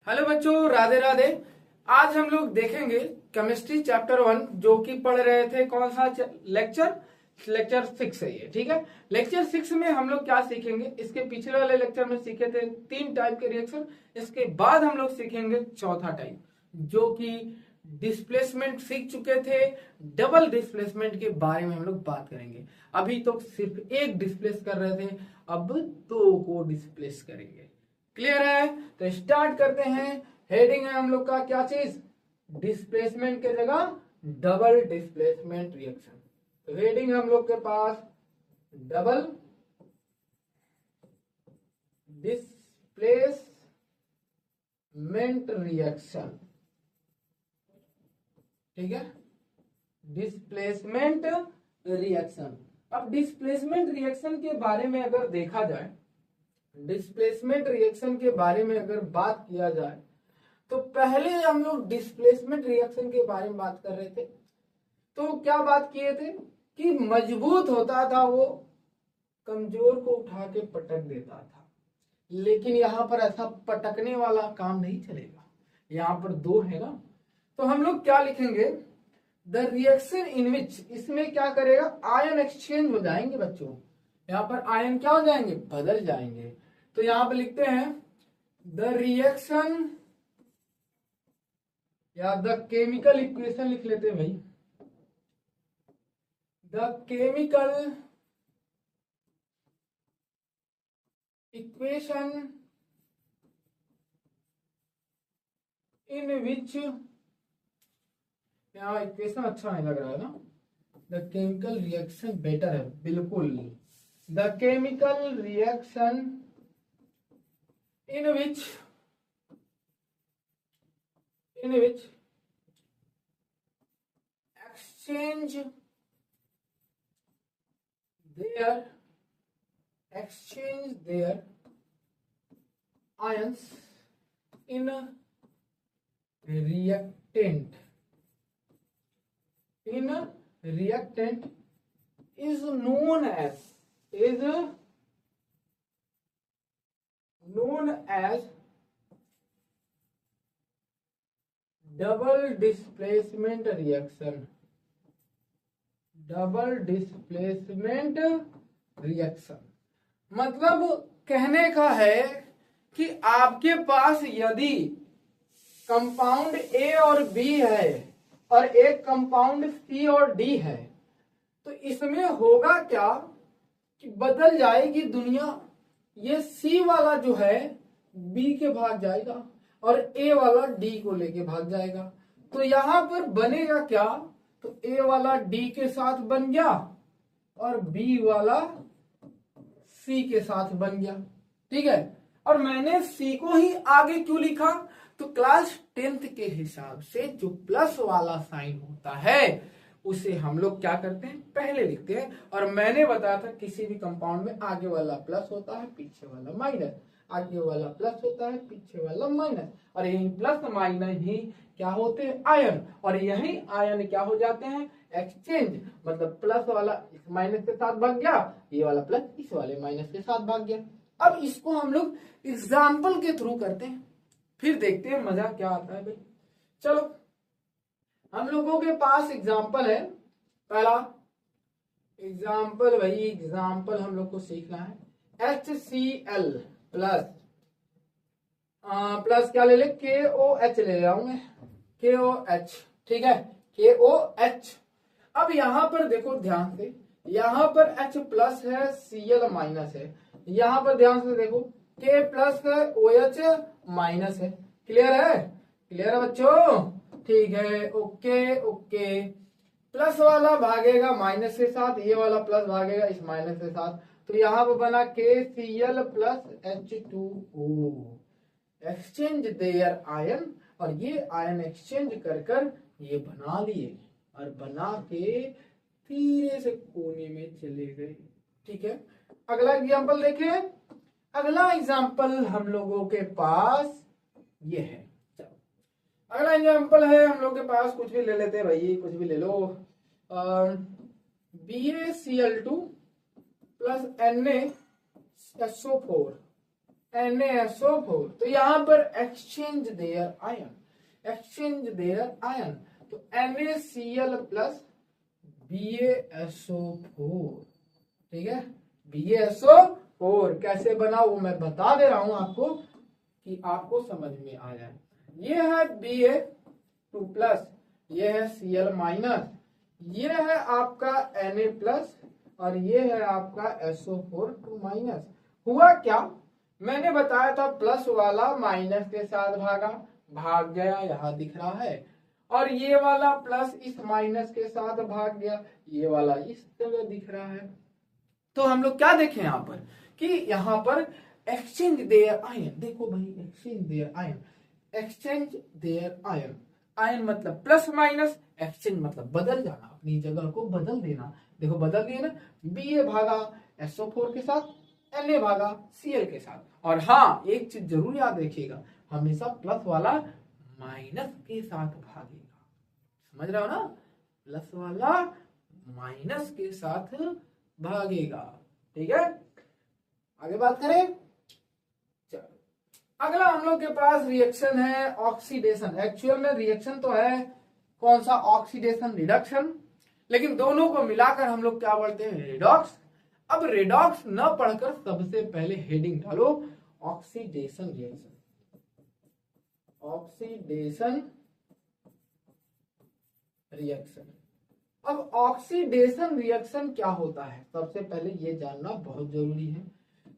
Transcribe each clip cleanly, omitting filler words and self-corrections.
Hello बच्चों, राधे राधे। आज हम लोग देखेंगे केमिस्ट्री चैप्टर 1 जो कि पढ़ रहे थे। कौन सा लेक्चर? लेक्चर 6 है ये, ठीक है। लेक्चर 6 में हम लोग क्या सीखेंगे? इसके पिछले वाले लेक्चर में सीखे थे 3 टाइप के रिएक्शन। इसके बाद हम लोग सीखेंगे चौथा टाइप जो कि डिस्प्लेसमेंट सीख चुके थे। डबल डिस्प्लेसमेंट के बारे में हम लोग बात करेंगे। अभी तो सिर्फ एक डिस्प्लेस कर रहे थे, अब 2 को डिस्प्लेस करेंगे। क्लियर है? तो स्टार्ट करते हैं। हेडिंग है हम लोग का क्या चीज? डिस्प्लेसमेंट के जगह डबल डिस्प्लेसमेंट रिएक्शन। तो हेडिंग हम लोग के पास डबल डिस्प्लेसमेंट रिएक्शन, ठीक है। Displacement reaction. अब डिस्प्लेसमेंट रिएक्शन के बारे में अगर देखा जाए, डिस्प्लेसमेंट रिएक्शन के बारे में अगर बात किया जाए तो पहले हम लोग डिस्प्लेसमेंट रिएक्शन के बारे में बात कर रहे थे। तो क्या बात किए थे कि मजबूत होता था वो कमजोर को उठा के पटक देता था, लेकिन यहां पर ऐसा पटकने वाला काम नहीं चलेगा। यहां पर 2 है ना, तो हम लोग क्या लिखेंगे? द रिएक्शन इन विच, इसमें क्या करेगा? आयन एक्सचेंज हो जाएंगे बच्चों। यहां पर आयन क्या हो जाएंगे? बदल जाएंगे। तो यहां पर लिखते हैं द रिएक्शन, या द केमिकल इक्वेशन लिख लेते हैं भाई। द केमिकल इक्वेशन इन विच, यहाँ इक्वेशन अच्छा नहीं लग रहा है ना। द केमिकल रिएक्शन बेटर है, बिल्कुल। The chemical reaction in which exchange their ions in a reactant is known as double displacement reaction. Double displacement reaction मतलब कहने का है कि आपके पास यदि कंपाउंड ए और बी है और एक कंपाउंड सी और डी है, तो इसमें होगा क्या कि बदल जाएगी दुनिया। ये सी वाला जो है बी के भाग जाएगा और ए वाला डी को लेके भाग जाएगा। तो यहां पर बनेगा क्या? तो ए वाला डी के साथ बन गया और बी वाला सी के साथ बन गया, ठीक है। और मैंने सी को ही आगे क्यों लिखा? तो क्लास 10th के हिसाब से जो प्लस वाला साइन होता है उसे हम लोग क्या करते हैं? पहले लिखते हैं। और मैंने बताया था किसी भी कंपाउंड में आगे वाला प्लस होता है, पीछे वाला माइनस। आगे वाला प्लस होता है, पीछे वाला माइनस। और यही प्लस माइनस ही क्या होते हैं? आयन। और यही आयन क्या हो जाते हैं? एक्सचेंज। मतलब प्लस वाला इस माइनस के साथ भाग गया, ये वाला प्लस इस वाले माइनस के साथ भाग गया। अब इसको हम लोग एग्जाम्पल के थ्रू करते हैं, फिर देखते हैं मजा क्या आता है भाई। चलो, हम लोगों के पास एग्जाम्पल है। पहला एग्जाम्पल भाई, एग्जाम्पल हम लोग को सीखना है। HCl प्लस प्लस क्या ले ले? KOH ले रहा हूं मैं, KOH, ठीक है, KOH। अब यहां पर देखो ध्यान से, यहां पर H प्लस है, Cl माइनस है। यहां पर ध्यान से देखो, K प्लस है, OH माइनस है। क्लियर है? क्लियर है बच्चों? ठीक है, ओके ओके। प्लस वाला भागेगा माइनस के साथ, ये वाला प्लस भागेगा इस माइनस के साथ। तो यहां पर बना KCl plus H2O। Exchange there ion, और ये आयन एक्सचेंज कर ये बना लिए और बना के धीरे से कोने में चले गए, ठीक है। अगला एग्जांपल देखें। अगला एग्जांपल हम लोगों के पास ये है। अगला एग्जाम्पल है हम लोग के पास, कुछ भी ले लेते हैं भाई, कुछ भी ले लो। BaCl2 plus Na SO4 NaSO4, तो यहां पर exchange there ion, exchange there ion, तो NaCl प्लस BaSO4, ठीक है। BaSO4 कैसे बना वो मैं बता दे रहा हूं आपको कि आपको समझ में आ जाए। ये है Ba2 प्लस, ये है Cl माइनस, ये है आपका Na प्लस और ये है आपका SO4 2 माइनस। हुआ क्या, मैंने बताया था प्लस वाला माइनस के साथ भाग गया, यहां दिख रहा है, और ये वाला प्लस इस माइनस के साथ भाग गया, ये वाला इस जगह दिख रहा है। तो हम लोग क्या देखें यहाँ पर कि यहाँ पर एक्सचेंज देयर आयन, देखो भाई exchange there ion, exchange there ion, ion मतलब प्लस माइनस, एक्सचेंज मतलब बदल जाना, अपनी जगह को बदल देना। देखो बदल दिए ना, Ba भागा SO4 के साथ, Na भागा Cl के साथ। और हाँ एक चीज जरूर याद रखिएगा, हमेशा प्लस वाला माइनस के साथ भागेगा, समझ रहे हो ना, प्लस वाला माइनस के साथ भागेगा, ठीक है। आगे बात करें, चलो अगला हम लोग के पास रिएक्शन है ऑक्सीडेशन। एक्चुअल में रिएक्शन तो है कौन सा, ऑक्सीडेशन रिडक्शन, लेकिन दोनों को मिलाकर हम लोग क्या बोलते हैं, रेडॉक्स। अब रेडॉक्स न पढ़कर सबसे पहले हेडिंग डालो ऑक्सीडेशन रिएक्शन, ऑक्सीडेशन रिएक्शन। अब ऑक्सीडेशन रिएक्शन क्या होता है, सबसे पहले ये जानना बहुत जरूरी है।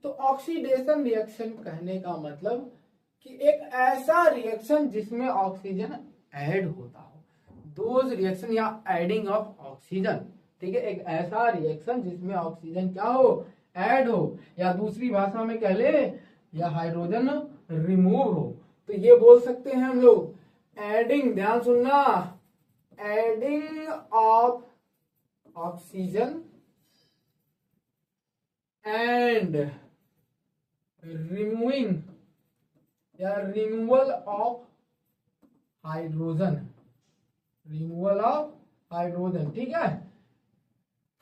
तो ऑक्सीडेशन रिएक्शन कहने का मतलब कि एक ऐसा रिएक्शन जिसमें ऑक्सीजन ऐड होता हो, दोज रिएक्शन या एडिंग ऑफ ऑक्सीजन, ठीक है। एक ऐसा रिएक्शन जिसमें ऑक्सीजन क्या हो, ऐड हो, या दूसरी भाषा में कह ले या हाइड्रोजन रिमूव हो, तो ये बोल सकते हैं हम लोग एडिंग, ध्यान सुनना, adding of oxygen and removing या removal of hydrogen, removal of hydrogen, ठीक है,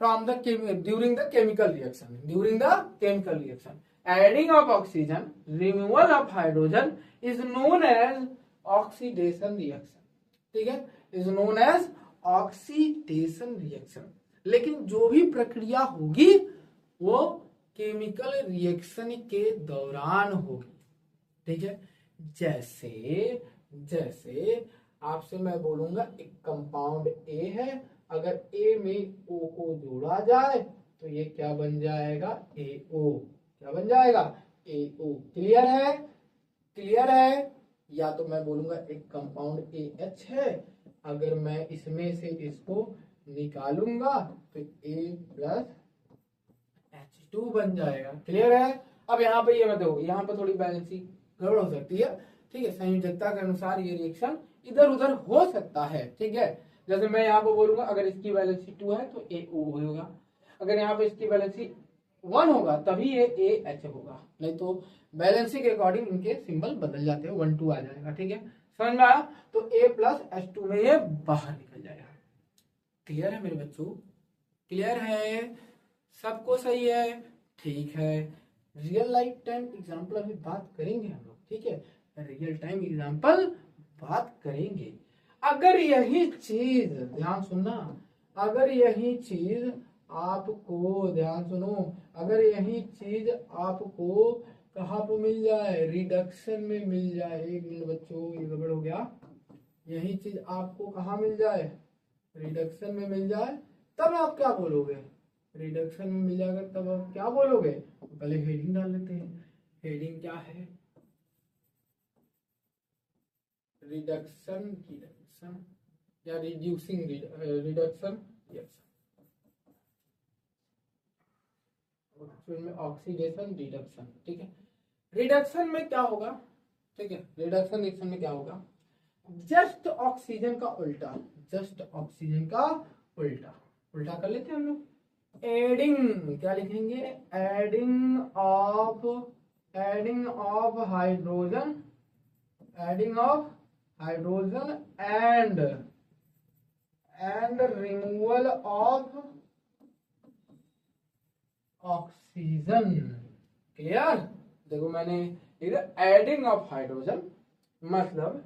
from the during the chemical reaction, during the chemical reaction, adding of oxygen, removal of hydrogen is known as oxidation reaction, ठीक है, is known as oxidation reaction. लेकिन जो भी प्रक्रिया होगी वो केमिकल रिएक्शन के दौरान होगी, ठीक है। जैसे जैसे आपसे मैं बोलूंगा एक कंपाउंड ए है, अगर ए में ओ को जोड़ा जाए तो ये क्या बन जाएगा, AO, क्या बन जाएगा, AO। क्लियर है, क्लियर है। या तो मैं बोलूंगा एक कंपाउंड AH है, अगर मैं इसमें से इसको निकालूंगा तो A प्लस H2 बन जाएगा, क्लियर है। अब यहाँ पे ये मत देखो, यहाँ पे थोड़ी बैलेंसिंग गड़बड़ हो सकती है, ठीक है, संयोजकता के अनुसार ये रिएक्शन इधर उधर हो सकता है, ठीक है। जैसे मैं यहाँ पे बोलूंगा अगर इसकी वैलेंसी 2 है तो AO होगा, अगर यहाँ पे इसकी वैलेंसी 1 होगा तभी ये AH होगा, नहीं तो बैलेंसी के अकॉर्डिंग इनके सिंबल बदल जाते हैं, 1 2 आ जाएगा, ठीक है, समझ में आया। तो A प्लस H2 में ये बाहर निकल जाएगा। क्लियर है मेरे बच्चों, क्लियर है, सबको सही है, ठीक है। रियल लाइफ टाइम एग्जाम्पल अभी बात करेंगे हम लोग, ठीक है, रियल टाइम एग्जाम्पल बात करेंगे। अगर यही चीज, ध्यान सुनना, अगर यही चीज आपको, ध्यान सुनो, अगर यही चीज आपको कहाँ पे मिल जाए, रिडक्शन में मिल जाए, एक मिनट बच्चों ये गड़बड़ हो गया, यही चीज आपको कहाँ मिल जाए, रिडक्शन में मिल जाए, तब आप क्या बोलोगे, रिडक्शन में मिल जाएगा तब आप क्या बोलोगे। तो पहले हेडिंग डाल लेते हैं, हेडिंग क्या है, रिडक्शन रिडक्शन या रिड्यूसिंग रिडक्शन रिएक्शन में ऑक्सीडेशन रिडक्शन, ठीक है। रिडक्शन में क्या होगा, ठीक है, रिडक्शन रिएक्शन में क्या होगा, जस्ट ऑक्सीजन का उल्टा, जस्ट ऑक्सीजन का उल्टा, उल्टा कर लेते हैं हम लोग, एडिंग, क्या लिखेंगे, adding of hydrogen, adding of hydrogen and removal of oxygen. Clear, देखो मैंने इधर एडिंग ऑफ हाइड्रोजन, मतलब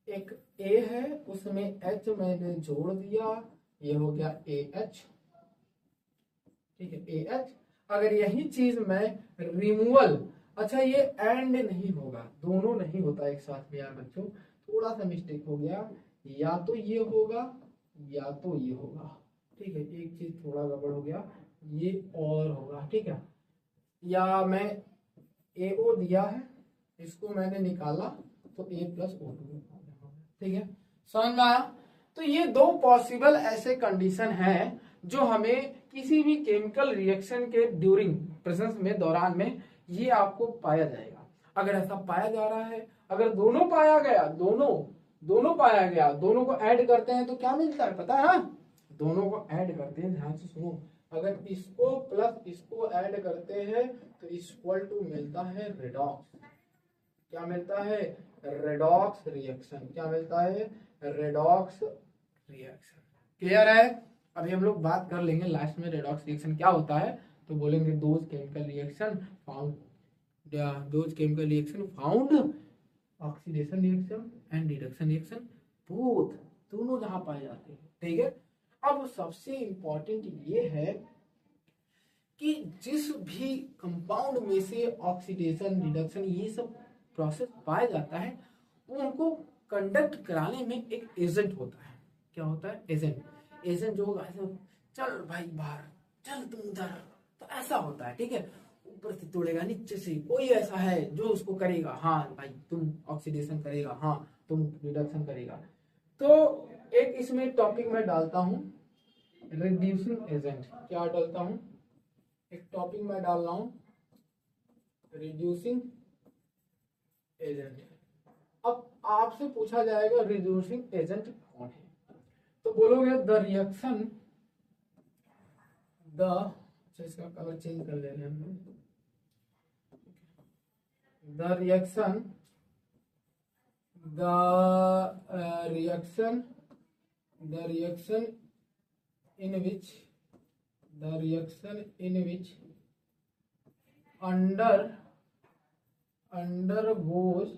एक A है उसमें H मैंने जोड़ दिया, ये हो गया AH, ठीक है AH। अगर यही चीज मैं रिमूवल, अच्छा ये एंड नहीं होगा, दोनों नहीं होता एक साथ में यार बच्चों, थोड़ा सा मिस्टेक हो गया, या तो ये होगा या तो ये होगा, ठीक है एक चीज थोड़ा गड़बड़ हो गया, ये और होगा, ठीक है। या मैं AO दिया है, इसको मैंने निकाला तो A+O2, ठीक है समझ में आया। तो ये दो पॉसिबल ऐसे कंडीशन हैं जो हमें किसी भी केमिकल रिएक्शन के ड्यूरिंग प्रेजेंस में, दौरान में ये आपको पाया जाएगा। अगर ऐसा पाया जा रहा है, अगर दोनों पाया गया, दोनों पाया गया, दोनों को ऐड करते हैं तो क्या मिलता है पता है ना, दोनों को ऐड करते हैं, ध्यान से सुनो, अगर इसको प्लस इसको ऐड करते हैं तो इक्वल टू मिलता है रेडॉक्स, क्या मिलता है रेडॉक्स रिएक्शन, क्या मिलता है रेडॉक्स रिएक्शन। क्लियर है। अभी हम लोग बात कर लेंगे लास्ट में रेडॉक्स रिएक्शन क्या होता है, तो बोलेंगे those chemical reaction found oxidation reaction and reduction reaction both, दोनों जहां पाए जाते हैं, ठीक है। अब सबसे इंपॉर्टेंट ये है कि जिस भी कंपाउंड में से ऑक्सीडेशन रिडक्शन ये सब प्रोसेस पाया जाता है, उनको कंडक्ट कराने में एक एजेंट होता है। क्या होता है एजेंट जो होगा ऐसे, चल भाई बाहर, चल तुम उधर, तो ऐसा होता है, ठीक है। ऊपर से तोड़ेगा, नीचे से कोई ऐसा है जो उसको करेगा, हाँ भाई तुम ऑक्सीडेशन करेगा, हाँ तुम रिडक्शन करेगा। तो एक इसमें टॉपिक में डालता हूं रिड्यूसिंग एजेंट, क्या डालता हूं, एक टॉपिक में डाल रहा हूं रिड्यूसिंग एजेंट। अब आपसे पूछा जाएगा रिड्यूसिंग एजेंट कौन है, तो बोलोगे द रिएक्शन, इसका कलर चेंज कर ले रहे हैं हम, the reaction in which undergoes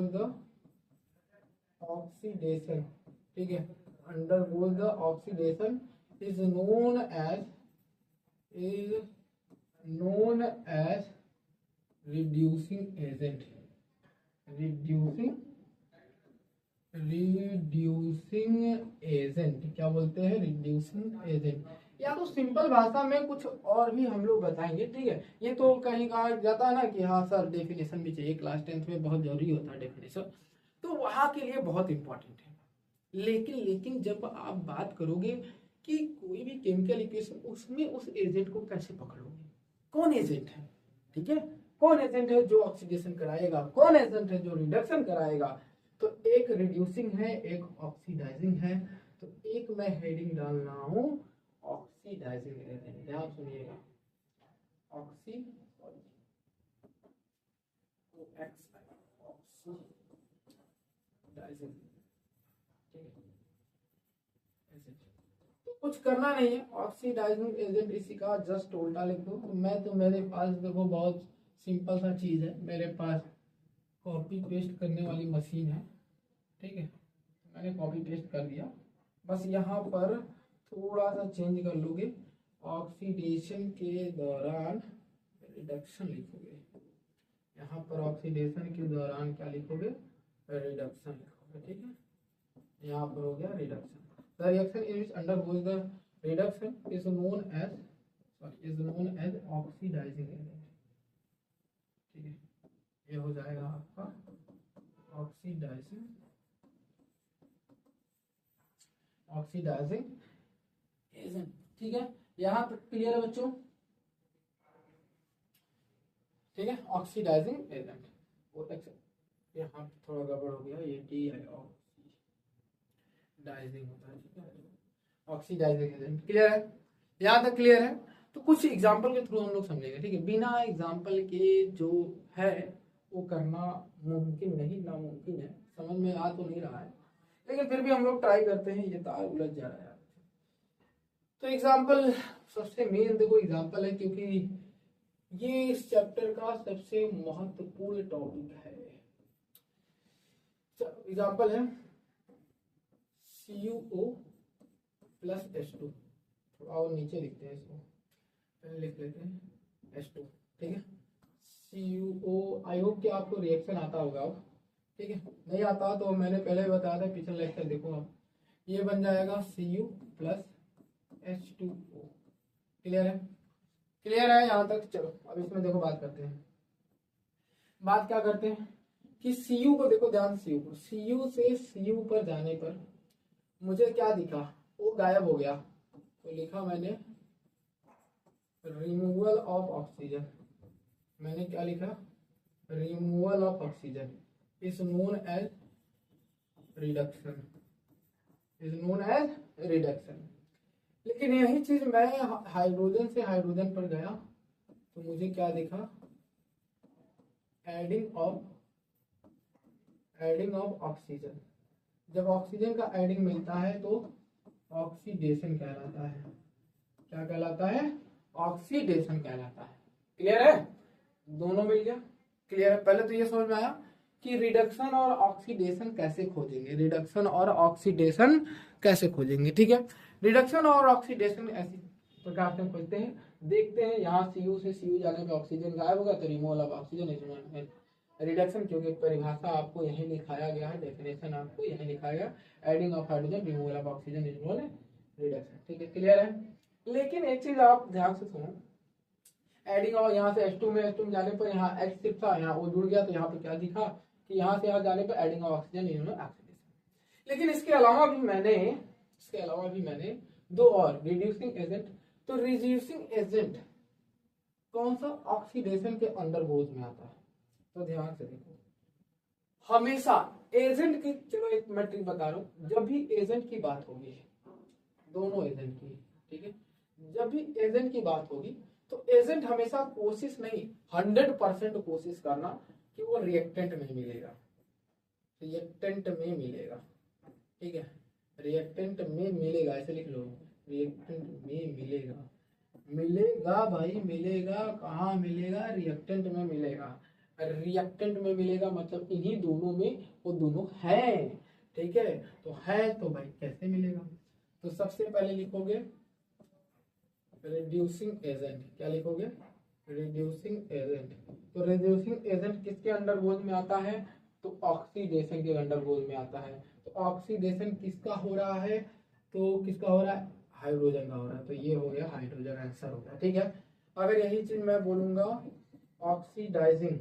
the oxidation, ठीक है, undergoes the oxidation is known as reducing agent, क्या बोलते हैं रिड्यूसिंग एजेंट, या तो सिंपल भाषा में कुछ और भी हम लोग बताएंगे, ठीक है। ये तो कहीं कहा जाता है ना कि हाँ सर डेफिनेशन भी चाहिए, क्लास 10th में बहुत जरूरी होता है डेफिनेशन, तो वहां के लिए बहुत इंपॉर्टेंट है। लेकिन जब आप बात करोगे कि कोई भी केमिकल इक्वेशन, उसमें उस एजेंट को कैसे पकड़ोगे, कौन एजेंट है, ठीक है, कौन एजेंट है जो ऑक्सीडेशन कराएगा, कौन एजेंट है जो रिडक्शन कराएगा। तो एक रिड्यूसिंग है, एक ऑक्सीडाइजिंग है, तो एक मैं हेडिंग डाल रहा हूं ऑक्सीडाइजिंग एजेंट, ध्यान सुनिएगा, ऑक्सीडाइजिंग तो कुछ करना नहीं है, ऑक्सीडाइजिंग एजेंट इसी का जस्ट उल्टा लिख दो। तो मेरे पास देखो बहुत सिंपल सा चीज है, मेरे पास कॉपी पेस्ट करने वाली मशीन है, ठीक है, मैंने कॉपी पेस्ट कर दिया, बस यहाँ पर थोड़ा सा चेंज कर लोगे, ऑक्सीडेशन के दौरान रिडक्शन लिखोगे, यहाँ पर ऑक्सीडेशन के दौरान क्या लिखोगे रिडक्शन लिखोगे, ठीक है, यहाँ पर हो गया reduction. The reaction in which undergoes the reduction is known as oxidising agent, ठीक है, ये हो जाएगा आपका ऑक्सीडाइजिंग एजेंट, ठीक है। यहाँ तक क्लियर है बच्चों, ठीक है, ऑक्सीडाइजिंग एजेंट। यहाँ थोड़ा गड़बड़ हो गया, ये डी है, ऑक्सीडाइजिंग होता है, ठीक है, ऑक्सीडाइजिंग एजेंट, क्लियर है, यहाँ तक क्लियर है। तो कुछ एग्जाम्पल के थ्रू हम लोग समझेंगे, ठीक है, बिना एग्जाम्पल के जो है वो करना मुमकिन नहीं, नामुमकिन है, समझ में आ तो नहीं रहा है, लेकिन फिर भी हम लोग ट्राई करते हैं, ये तार उलझ जा रहा है। तो एग्जाम्पल सबसे मेन देखो एग्जांपल है, क्योंकि ये इस चैप्टर का सबसे महत्वपूर्ण टॉपिक है। एग्जांपल है CuO प्लस H2। थोड़ा और नीचे लिखते हैं इसको, पहले लिख लेते हैं H2, ठीक है। CuO, आई होप कि आपको रिएक्शन आता होगा अब, ठीक है। नहीं आता तो मैंने पहले ही बताया था, पिछला लेक्चर देखो आप। ये बन जाएगा Cu प्लस H2O। क्लियर है? क्लियर है यहाँ तक? चलो अब इसमें देखो बात करते हैं। बात क्या करते हैं कि Cu को देखो ध्यान, Cu को, Cu से Cu पर जाने पर मुझे क्या दिखा, वो गायब हो गया, तो लिखा मैंने रिमूवल ऑफ ऑक्सीजन। मैंने क्या लिखा? Removal of oxygen is known as reduction, is known as reduction. लेकिन यही चीज मैं हाइड्रोजन से हाइड्रोजन पर गया तो मुझे क्या दिखा? Adding of oxygen. जब ऑक्सीजन का एडिंग मिलता है तो ऑक्सीडेशन कहलाता है। क्या कहलाता है? ऑक्सीडेशन कहलाता है। क्लियर है? दोनों मिल गया। क्लियर है? पहले तो ये समझ में आया कि रिडक्शन और ऑक्सीडेशन कैसे खोजेंगे, रिडक्शन और ऑक्सीडेशन कैसे खोजेंगे, ठीक है। रिडक्शन और ऑक्सीडेशन ऐसी प्रकार से खोजते हैं। देखते हैं यहाँ Cu से Cu जाने पे ऑक्सीजन गायब होगा तो रिमूवल ऑफ ऑक्सीजन रिडक्शन, क्योंकि परिभाषा आपको यही लिखाया गया है, डेफिनेशन आपको यही लिखाया गया, adding of hydrogen removal of oxygen is known reduction, ठीक है। क्लियर है? लेकिन एक चीज आप ध्यान से सुनो, एडिंग और यहाँ से H2 में जाने पर यहाँ H सिर्फ था, यहाँ O जुड़ गया, तो यहाँ पे क्या दिखा कि यहाँ से यहाँ जाने पर adding of oxygen is known oxidation. लेकिन इसके अलावा भी मैंने दो और रिड्यूसिंग एजेंट। तो रिड्यूसिंग एजेंट कौन सा? ऑक्सीडेशन के अंडर गोज में आता है। तो ध्यान से देखो, हमेशा एजेंट की, चलो एक मैट्रिक बता रहा हूं, जब भी एजेंट की बात होगी, दोनों एजेंट की, ठीक है, जब भी एजेंट की बात होगी तो एजेंट हमेशा कोशिश नहीं, 100% कोशिश करना कि वो रिएक्टेंट में मिलेगा, रिएक्टेंट में मिलेगा, ठीक है, रिएक्टेंट में मिलेगा, ऐसे लिख लो, रिएक्टेंट में मिलेगा। मिलेगा भाई, मिलेगा, कहाँ मिलेगा? रिएक्टेंट में मिलेगा। रिएक्टेंट में मिलेगा मतलब इन्हीं दोनों में वो दोनों हैं, ठीक है। तो है तो भाई कैसे मिलेगा? तो सबसे पहले लिखोगे रिड्यूसिंग एजेंट। क्या लिखोगे? Reducing agent. तो रिड्यूसिंग एजेंट किसके अंडरगोज में आता है? तो ऑक्सीडेशन के अंडरगोज में आता है। तो ऑक्सीडेशन किसका हो रहा है? तो किसका हो रहा है? हाइड्रोजन का हो रहा है। तो ये हो गया हाइड्रोजन, आंसर हो गया, ठीक है। अगर यही चीज मैं बोलूंगा ऑक्सीडाइजिंग,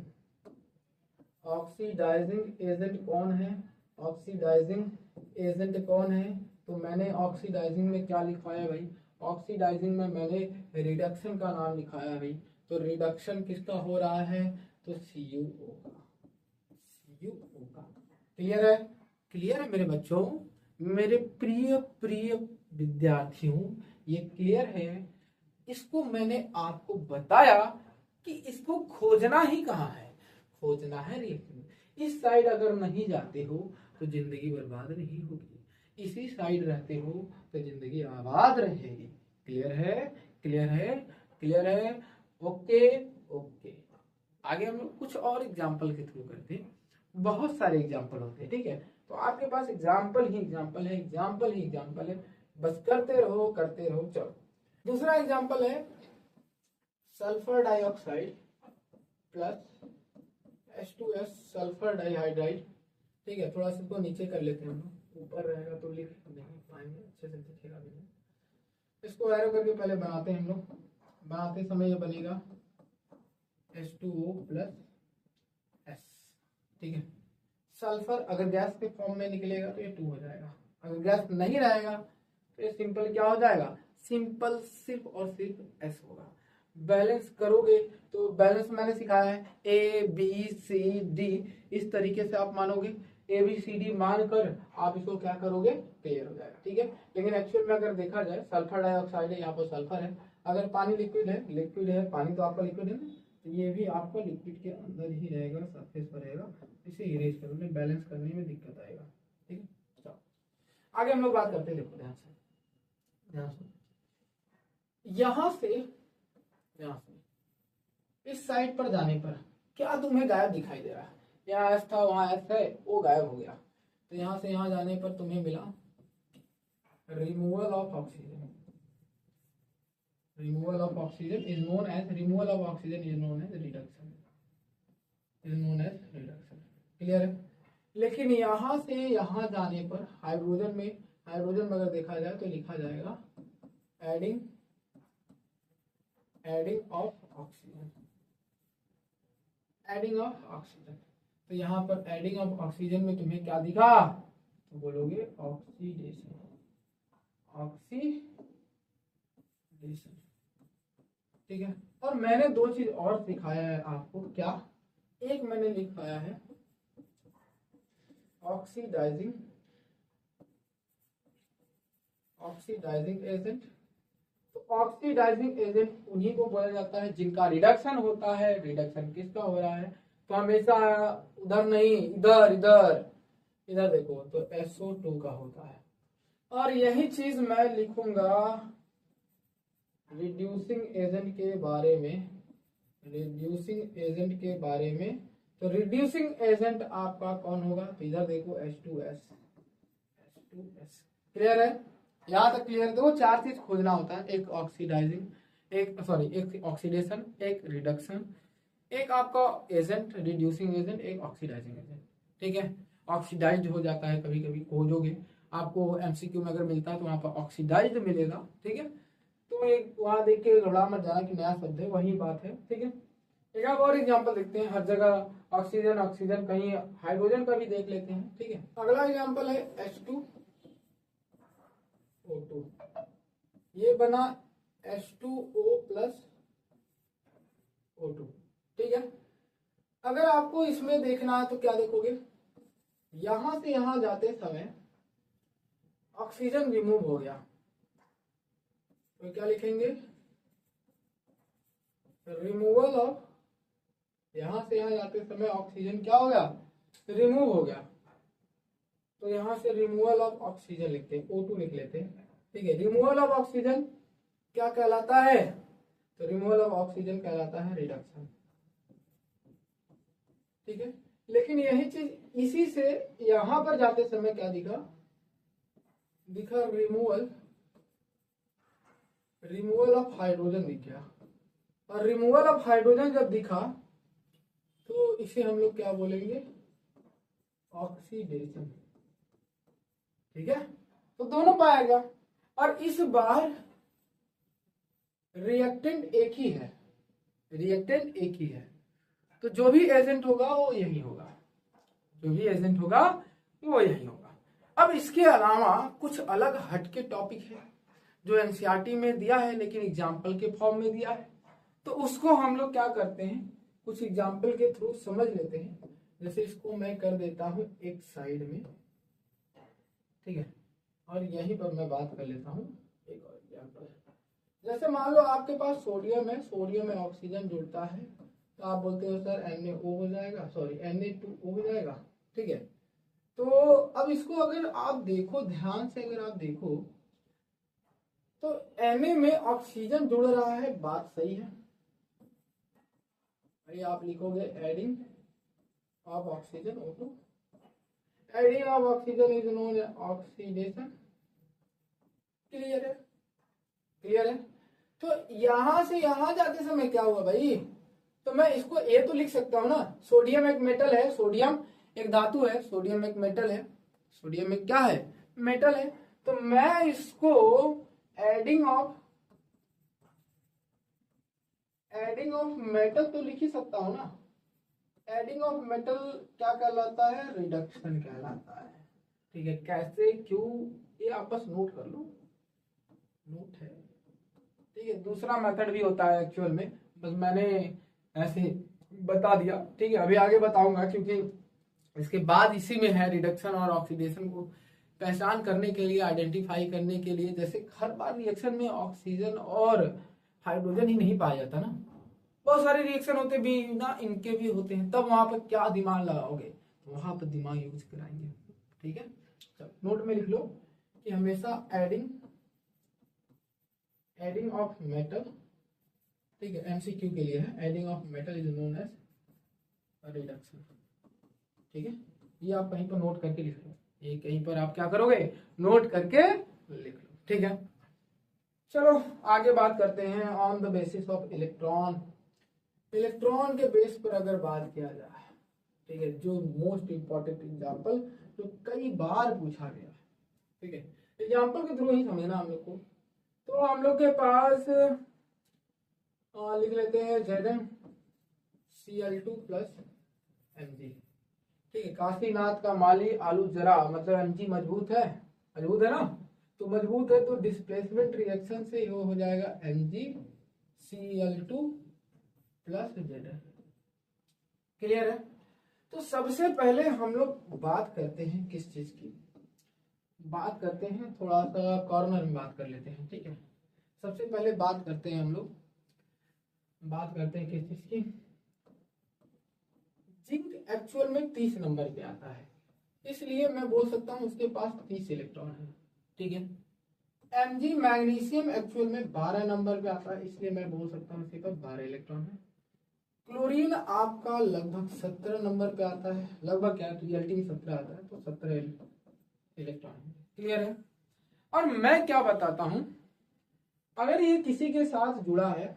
ऑक्सीडाइजिंग एजेंट कौन है? ऑक्सीडाइजिंग एजेंट कौन है? तो मैंने ऑक्सीडाइजिंग में क्या लिखवाया भाई? ऑक्सीडाइजिंग में मैंने रिडक्शन का नाम लिखाया भाई। तो रिडक्शन किसका हो रहा है? तो CuO का, CuO का। क्लियर है? क्लियर है मेरे बच्चों, मेरे प्रिय प्रिय विद्यार्थियों, ये क्लियर है? इसको मैंने आपको बताया कि इसको खोजना ही कहाँ है, खोजना है रिएक्शन। इस साइड अगर नहीं जाते हो तो जिंदगी बर्बाद नहीं होगी, इसी साइड रहते हो तो जिंदगी आबाद रहेगी। क्लियर है? क्लियर है? क्लियर है? Okay okay. आगे हम लोग कुछ और एग्जाम्पल के थ्रू करते हैं। बहुत सारे एग्जाम्पल होते हैं, ठीक है। तो आपके पास एग्जाम्पल ही एग्जाम्पल है, एग्जाम्पल ही एग्जाम्पल है, बस करते रहो करते रहो। चलो दूसरा एग्जाम्पल है sulphur dioxide plus H2S sulphur dihydride, ठीक है। थोड़ा सा इसको नीचे कर लेते हैं हम लोग, ऊपर रहेगा तो लिख नहीं पाएंगे, अच्छे से दिखेगा भी नहीं। इसको एरो करके पहले बनाते हैं हम लोग। बनाते समय ये बनेगा H2O प्लस S, ठीक है। सल्फर अगर गैस के फॉर्म में निकलेगा तो ये 2 हो जाएगा, अगर गैस नहीं रहेगा तो ये सिंपल क्या हो जाएगा? सिंपल सिर्फ और सिर्फ S होगा। बैलेंस करोगे तो बैलेंस मैंने सिखाया है ABCD, इस तरीके से आप मानोगे, ABCD मानकर आप इसको क्या करोगे? क्लियर हो जाएगा, ठीक है। लेकिन एक्चुअल में अगर देखा जाए सल्फर डाइऑक्साइड है, यहाँ पर सल्फर है, अगर पानी लिक्विड है, लिक्विड है, पानी तो आपका लिक्विड है ना, तो ये भी आपका लिक्विड के अंदर ही रहेगा, सरफेस पर रहेगा, इसे इरेज करने बैलेंस करने में दिक्कत आएगा, ठीक है। चलो आगे हम लोग बात करते हैं, देखो ध्यान से, ध्यान से। यहां से इस साइड पर जाने पर क्या तुम्हें गायब दिखाई दे रहा है? यहाँ एस था, वहां एस है, वो गायब हो गया। तो यहां से यहां जाने पर तुम्हें मिला removal of oxygen. Removal of oxygen is known as reduction. Clear है? लेकिन यहां से यहां जाने पर हाइड्रोजन में अगर देखा जाए तो लिखा जाएगा एडिंग ऑफ ऑक्सीजन। तो यहाँ पर एडिंग ऑफ ऑक्सीजन में तुम्हें क्या दिखा? तो बोलोगे ऑक्सीडेशन। ठीक है। और मैंने दो चीज और सिखाया है आपको। क्या? एक मैंने लिखाया है ऑक्सीडाइजिंग एजेंट। तो ऑक्सीडाइजिंग एजेंट उन्हीं को बोला जाता है जिनका रिडक्शन होता है। रिडक्शन किसका हो रहा है? तो हमेशा उधर नहीं, इधर देखो, तो SO2 का होता है। और यही चीज मैं लिखूंगा रिड्यूसिंग एजेंट के बारे में। तो रिड्यूसिंग एजेंट आपका कौन होगा? तो इधर देखो H2S। क्लियर है? यहाँ तक क्लियर? देखो, चार चीज खोजना होता है। एक एक ऑक्सीडेशन, एक रिडक्शन, एक आपका एजेंट रिड्यूसिंग एजेंट, एक ऑक्सीडाइजिंग एजेंट। ठीक है। ऑक्सीडाइज हो जाता है कभी कभी, खोजोगे आपको MCQ में अगर मिलता है तो वहां पर ऑक्सीडाइज मिलेगा। ठीक है। तो एक वहां देख के घबरा मत जाना कि नया शब्द है, वही बात है। ठीक है। एक और एग्जांपल देखते हैं। हर जगह ऑक्सीजन, कहीं हाइड्रोजन का भी देख लेते हैं। ठीक है। अगला एग्जांपल है H2O2। ये बना H2O प्लस O2। ठीक है। अगर आपको इसमें देखना है तो क्या देखोगे? यहां से यहां जाते समय ऑक्सीजन रिमूव हो गया, तो क्या लिखेंगे? रिमूवल ऑफ, यहां से यहां जाते समय ऑक्सीजन क्या हो गया? रिमूव हो गया। तो यहां से रिमूवल ऑफ ऑक्सीजन लिखते हैं, O2 लिख लेते हैं। ठीक है। रिमूवल ऑफ ऑक्सीजन क्या कहलाता है? तो रिमूवल ऑफ ऑक्सीजन कहलाता है रिडक्शन। ठीक है। लेकिन यही चीज इसी से यहां पर जाते समय क्या दिखा? रिमूवल ऑफ हाइड्रोजन दिख गया। और रिमूवल ऑफ हाइड्रोजन जब दिखा तो इसे हम लोग क्या बोलेंगे? ऑक्सीडेशन। ठीक है। तो दोनों पाया गया। और इस बार रिएक्टेंट एक ही है। तो जो भी एजेंट होगा वो यही होगा। अब इसके अलावा कुछ अलग हटके टॉपिक है जो एनसीईआरटी में दिया है, लेकिन एग्जाम्पल के फॉर्म में दिया है। तो उसको हम लोग क्या करते हैं, कुछ एग्जाम्पल के थ्रू समझ लेते हैं। जैसे इसको मैं कर देता हूं एक साइड में। ठीक है। और यहीं पर मैं बात कर लेता हूं एक और एग्जाम्पल। जैसे मान लो आपके पास सोडियम है, सोडियम में ऑक्सीजन जुड़ता है, तो आप बोलते हो सर NaO हो जाएगा, Na2O हो जाएगा। ठीक है। तो अब इसको अगर आप देखो, ध्यान से अगर आप देखो तो Na में ऑक्सीजन जुड़ रहा है, बात सही है। ये आप लिखोगे adding of oxygen O2। Adding of oxygen is known as oxidation. Clear है? तो यहां से यहां जाते समय क्या हुआ भाई? तो मैं इसको ए तो लिख सकता हूं ना। सोडियम एक मेटल है, सोडियम एक धातु है, सोडियम एक मेटल है, सोडियम एक क्या है? मेटल है। तो मैं इसको एडिंग ऑफ मेटल तो लिख ही सकता हूं ना। एडिंग ऑफ मेटल क्या कहलाता है? रिडक्शन कहलाता है। ठीक है। कैसे, क्यों, ये आप बस नोट कर लो, नोट है। ठीक है। दूसरा मेथड भी होता है एक्चुअल में, बस मैंने ऐसे बता दिया। ठीक है। अभी आगे बताऊंगा, क्योंकि इसके बाद इसी में है रिडक्शन और ऑक्सीडेशन को पहचान करने के लिए, आइडेंटिफाई करने के लिए। जैसे हर बार रिएक्शन में ऑक्सीजन और हाइड्रोजन ही नहीं पाया जाता ना, बहुत सारे रिएक्शन होते भी ना, इनके भी होते हैं। तब वहां पर क्या दिमाग लगाओगे? तो वहां पर दिमाग यूज कराएंगे। ठीक है। नोट में लिख लो कि हमेशा एडिंग एडिंग ऑफ मेटल, ठीक है, एमसीक्यू के लिए है, adding of metal is known as reduction, ठीक है। ये आप कहीं पर नोट करके लिख लो, ये कहीं पर आप क्या करोगे, नोट करके लिख लो, ठीक है। चलो आगे बात करते हैं on the basis of electron. Electron के बेस पर अगर बात किया जाए, ठीक है, जो मोस्ट इंपॉर्टेंट एग्जाम्पल जो कई बार पूछा गया, ठीक है, एग्जाम्पल के थ्रू ही समझना हम लोग को। तो हम लोग के पास लिख लेते हैं ZnCl2 प्लस Mg, ठीक है। काशीनाथ का माली आलू जरा, मतलब Mg मजबूत है ना, तो मजबूत है तो डिस्प्लेसमेंट रिएक्शन से ये हो जाएगा MgCl2 प्लस Zn। क्लियर है। तो सबसे पहले हम लोग बात करते हैं किस चीज की, बात करते हैं थोड़ा सा कॉर्नर में बात कर लेते हैं, ठीक है। सबसे पहले बात करते हैं हम लोग, बात करते हैं किस चीज की, जिंक एक्चुअल में 30 नंबर पे आता है, इसलिए मैं बोल सकता हूँ उसके पास 30 इलेक्ट्रॉन है, ठीक है। Mg मैग्नीशियम एक्चुअल में 12 नंबर पे आता है, इसलिए मैं बोल सकता हूँ उसके पास 12 इलेक्ट्रॉन है। क्लोरीन आपका लगभग 17 नंबर पे आता है, लगभग क्या रियलिटी में 17 आता है, तो 17 इलेक्ट्रॉन है। क्लियर है। और मैं क्या बताता हूं, अगर ये किसी के साथ जुड़ा है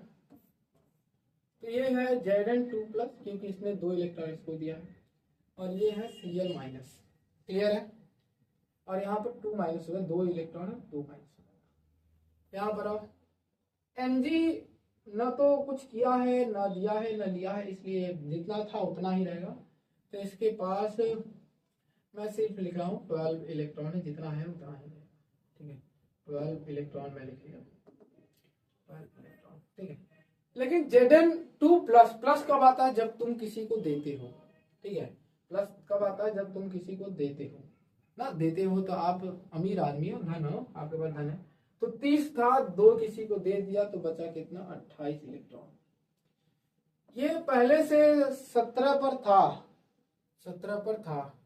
तो ये है Zn2 प्लस, क्योंकि इसने 2 इलेक्ट्रॉन इसको दिया है, और ये है Cl माइनस। क्लियर है। और यहाँ पर 2 माइनस होगा, 2 इलेक्ट्रॉन है, 2 माइनस होगा। यहाँ पर अब Mg न तो कुछ किया है, न दिया है, न लिया है, इसलिए जितना था उतना ही रहेगा। तो इसके पास मैं सिर्फ लिख रहा हूँ 12 इलेक्ट्रॉन है, जितना है उतना ही रहेगा, ठीक है। 12 इलेक्ट्रॉन मैं लिख लिया, 12 इलेक्ट्रॉन, ठीक है। लेकिन Zn2 प्लस, प्लस कब आता है, जब तुम किसी को देते हो, ठीक है। प्लस कब आता है, जब तुम किसी को देते हो ना, देते हो तो आप अमीर आदमी हो, धन हो, आपके पास धन है। तो 30 था, 2 किसी को दे दिया तो बचा कितना, 28 इलेक्ट्रॉन। ये पहले से 17 पर था, 17 पर था,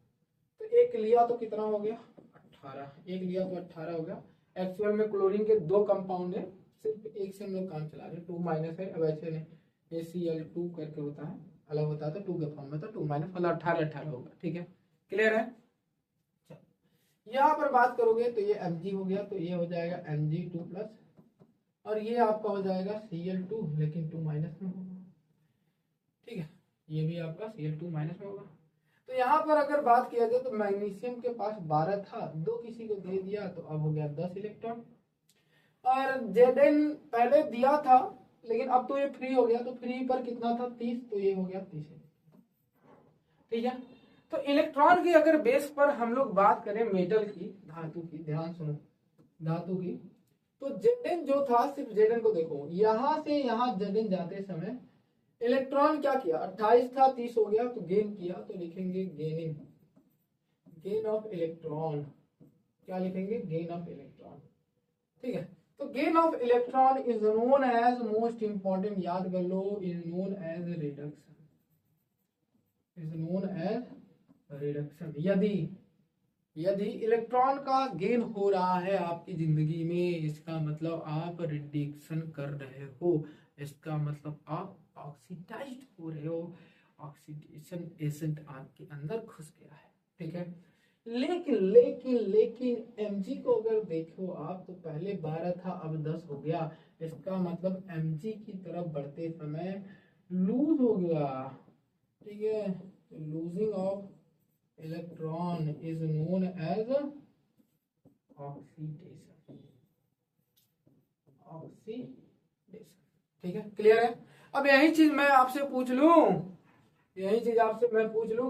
तो एक लिया तो कितना हो गया, 18, एक लिया तो 18 हो गया। एक्चुअल में क्लोरीन के 2 कंपाउंड है, सिर्फ एक से हम लोग काम चला रहे हैं, 2 माइनस है, अब ऐसे नहीं ACl2 करके होता है, अलग होता है तो 2 के फॉर्म में, तो 2 माइनस मतलब 18 होगा, ठीक है। क्लियर है। यहाँ पर बात करोगे तो ये Mg हो गया, तो ये हो जाएगा Mg2 प्लस, और ये आपका हो जाएगा Cl2, लेकिन 2 माइनस में होगा, ठीक है। ये भी आपका Cl2 माइनस में होगा। तो यहाँ पर अगर बात किया जाए तो मैग्नीशियम के पास 12 था, 2 किसी को दे दिया तो अब हो गया 10 इलेक्ट्रॉन। और Zn पहले दिया था, लेकिन अब तो ये फ्री हो गया, तो फ्री पर कितना था, 30, तो ये हो गया 30, ठीक है। तो इलेक्ट्रॉन की अगर बेस पर हम लोग बात करें मेटल की, धातु की, ध्यान सुनो, धातु की, तो Zn जो था, सिर्फ Zn को देखो, यहां से यहां Zn जाते समय इलेक्ट्रॉन क्या किया, 28 था, 30 हो गया, तो गेन किया, तो लिखेंगे गेनिंग, गेन ऑफ इलेक्ट्रॉन। क्या लिखेंगे, गेन ऑफ इलेक्ट्रॉन, ठीक है। तो gain of electron is known as, most important याद कर लो, is known as reduction, is known as reduction. यदि इलेक्ट्रॉन का गेन हो रहा है आपकी जिंदगी में, इसका मतलब आप रिडक्शन कर रहे हो, इसका मतलब आप ऑक्सीडाइज्ड हो रहे हो, ऑक्सीडेशन एजेंट आपके अंदर घुस गया है, ठीक है। लेकिन Mg को अगर देखो आप, तो पहले 12 था, अब 10 हो गया, इसका मतलब Mg की तरफ बढ़ते समय लूज हो गया, ठीक है। Losing of electron is known as oxidation, ठीक है। क्लियर है। अब यही चीज मैं आपसे पूछ लूं,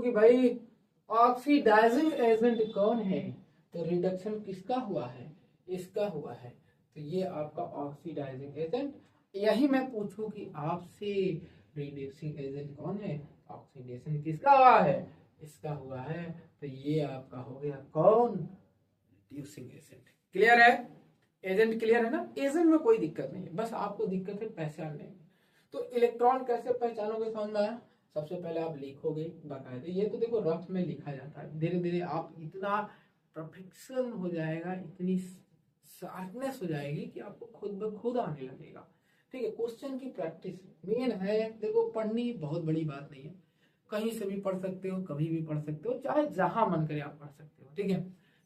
कि भाई ऑक्सीडाइजिंग एजेंट कौन है, तो रिडक्शन किसका हुआ है, इसका हुआ है, तो ये आपका ऑक्सीडाइजिंग एजेंट। यही मैं पूछूं कि आपसे रिड्यूसिंग एजेंट कौन है, ऑक्सीडेशन किसका हुआ है, इसका हुआ है, तो ये आपका हो गया कौन, रिड्यूसिंग एजेंट। क्लियर है। एजेंट क्लियर है ना, एजेंट में कोई दिक्कत नहीं है, बस आपको दिक्कत है पहचानने में। तो इलेक्ट्रॉन कैसे पहचानोगे, समझ में आया। सबसे पहले आप लिखोगे बाकायदे, ये तो देखो रफ में लिखा जाता है, धीरे धीरे आप इतना परफेक्शन हो जाएगा, इतनी शार्पनेस हो जाएगी कि आपको खुद ब खुद आने लगेगा। ठीक है, क्वेश्चन की प्रैक्टिस मेन है। देखो, पढ़नी बहुत बड़ी बात नहीं है, कहीं से भी पढ़ सकते हो, कभी भी पढ़ सकते हो, चाहे जहां मन करे आप पढ़ सकते हो। ठीक है,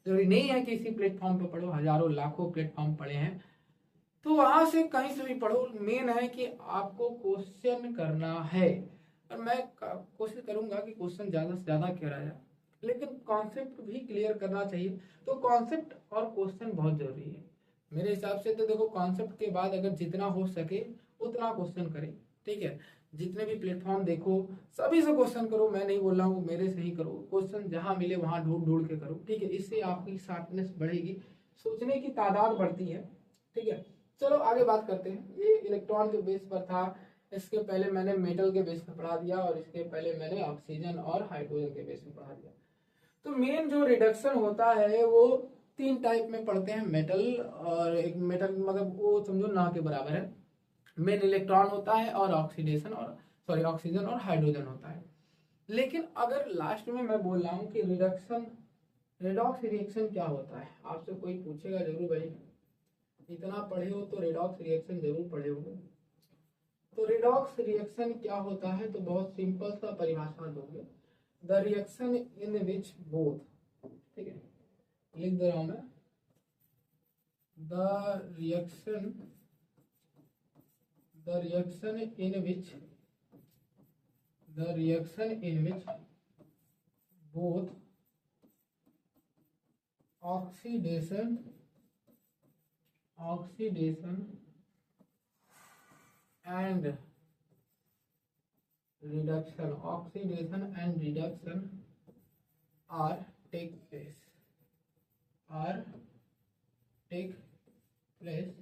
जरूरी नहीं है कि इसी प्लेटफॉर्म पे पढ़ो, हजारों लाखों प्लेटफॉर्म पढ़े हैं, तो वहां से कहीं से भी पढ़ो। मेन है कि आपको क्वेश्चन करना है, और मैं कोशिश करूंगा कि क्वेश्चन ज्यादा से ज्यादा किया जाए, लेकिन कॉन्सेप्ट भी क्लियर करना चाहिए। तो कॉन्सेप्ट और क्वेश्चन बहुत जरूरी है मेरे हिसाब से। तो देखो, कॉन्सेप्ट के बाद अगर जितना हो सके उतना क्वेश्चन करें। ठीक है, जितने भी प्लेटफॉर्म देखो सभी से क्वेश्चन करो। मैं नहीं बोल रहा हूँ मेरे से ही करो, क्वेश्चन जहां मिले वहां ढूंढ ढूंढ के करो। ठीक है, इससे आपकी शार्पनेस बढ़ेगी, सोचने की तादाद बढ़ती है। ठीक है, चलो आगे बात करते हैं। ये इलेक्ट्रॉन के बेस पर था, इसके पहले मैंने मेटल के बेस पर पढ़ा दिया, और इसके पहले मैंने ऑक्सीजन और हाइड्रोजन के बेस पर पढ़ा दिया। तो मेन जो रिडक्शन होता है वो 3 टाइप में पढ़ते हैं। मेटल, और एक मेटल मतलब वो समझो ना के बराबर है। मेन इलेक्ट्रॉन होता है, और ऑक्सीडेशन और सॉरी ऑक्सीजन और हाइड्रोजन होता है। लेकिन अगर लास्ट में मैं बोल रहा हूँ कि रिडक्शन, रेडॉक्स रिएक्शन क्या होता है, आपसे कोई पूछेगा जरूर, भाई इतना पढ़े हो तो रेडॉक्स रिएक्शन जरूर पढ़े हो। तो रेडॉक्स रिएक्शन क्या होता है, तो बहुत सिंपल सा परिभाषा दोगे, the reaction in which both, ठीक है लिख दे रहा हूं मैं, the reaction in which both oxidation and reduction are take place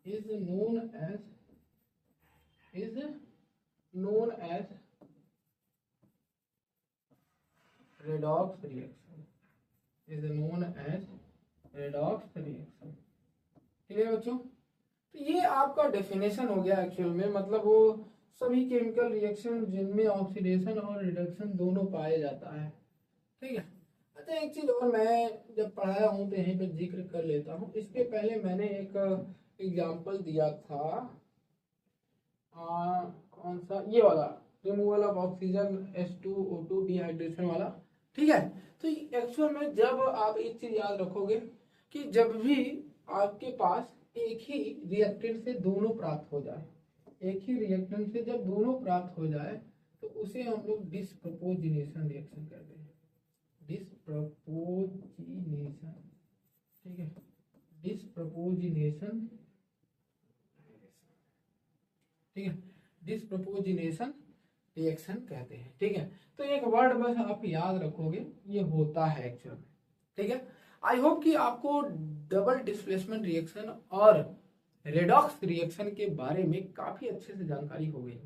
is known as redox reaction, ठीक है बच्चों। तो ये आपका डेफिनेशन हो गया एक्चुअल में, मतलब वो सभी केमिकल रिएक्शन जिनमें ऑक्सीडेशन और रिडक्शन दोनों पाया जाता है। ठीक है, अच्छा एक चीज और मैं जब पढ़ाया हूँ तो यहीं पे जिक्र कर लेता हूँ। इसके पहले मैंने एक एग्जाम्पल दिया था, कौन सा, ये वाला, removal of oxygen H2O2 dehydration वाला। ठीक है, तो एक्चुअल में जब आप एक चीज याद रखोगे कि जब भी आपके पास एक ही रिएक्टेंट से दोनों प्राप्त हो जाए, जब दोनों प्राप्त हो जाए तो उसे हम लोग डिस्प्रपोजिनेशन रिएक्शन कहते हैं। डिस्प्रपोजिनेशन, ठीक है, डिस्प्रपोजिनेशन, ठीक है, डिस्प्रपोजिनेशन रिएक्शन कहते हैं। ठीक है, तो एक वर्ड बस आप याद रखोगे, ये होता है एक्चुअल में। ठीक है, आई होप कि आपको डबल डिस्प्लेसमेंट रिएक्शन और रेडॉक्स रिएक्शन के बारे में काफी अच्छे से जानकारी हो गई।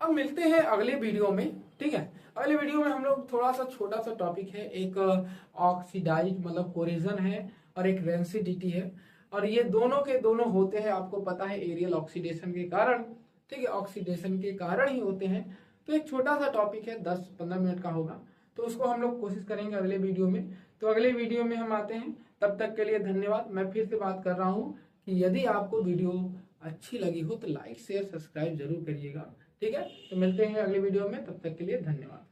अब मिलते हैं अगले वीडियो में। ठीक है, अगले वीडियो में हम लोग थोड़ा सा छोटा सा टॉपिक है, एक ऑक्सीडाइज मतलब कोरिजन है, और एक रेंसिडिटी है, और ये दोनों के दोनों होते हैं, आपको पता है, एरियल ऑक्सीडेशन के कारण। ठीक है, ऑक्सीडेशन के कारण ही होते हैं। तो एक छोटा सा टॉपिक है, 10-15 मिनट का होगा, तो उसको हम लोग कोशिश करेंगे अगले वीडियो में। तो अगले वीडियो में हम आते हैं, तब तक के लिए धन्यवाद। मैं फिर से बात कर रहा हूँ कि यदि आपको वीडियो अच्छी लगी हो तो लाइक शेयर सब्सक्राइब जरूर करिएगा। ठीक है, तो मिलते हैं अगले वीडियो में, तब तक के लिए धन्यवाद।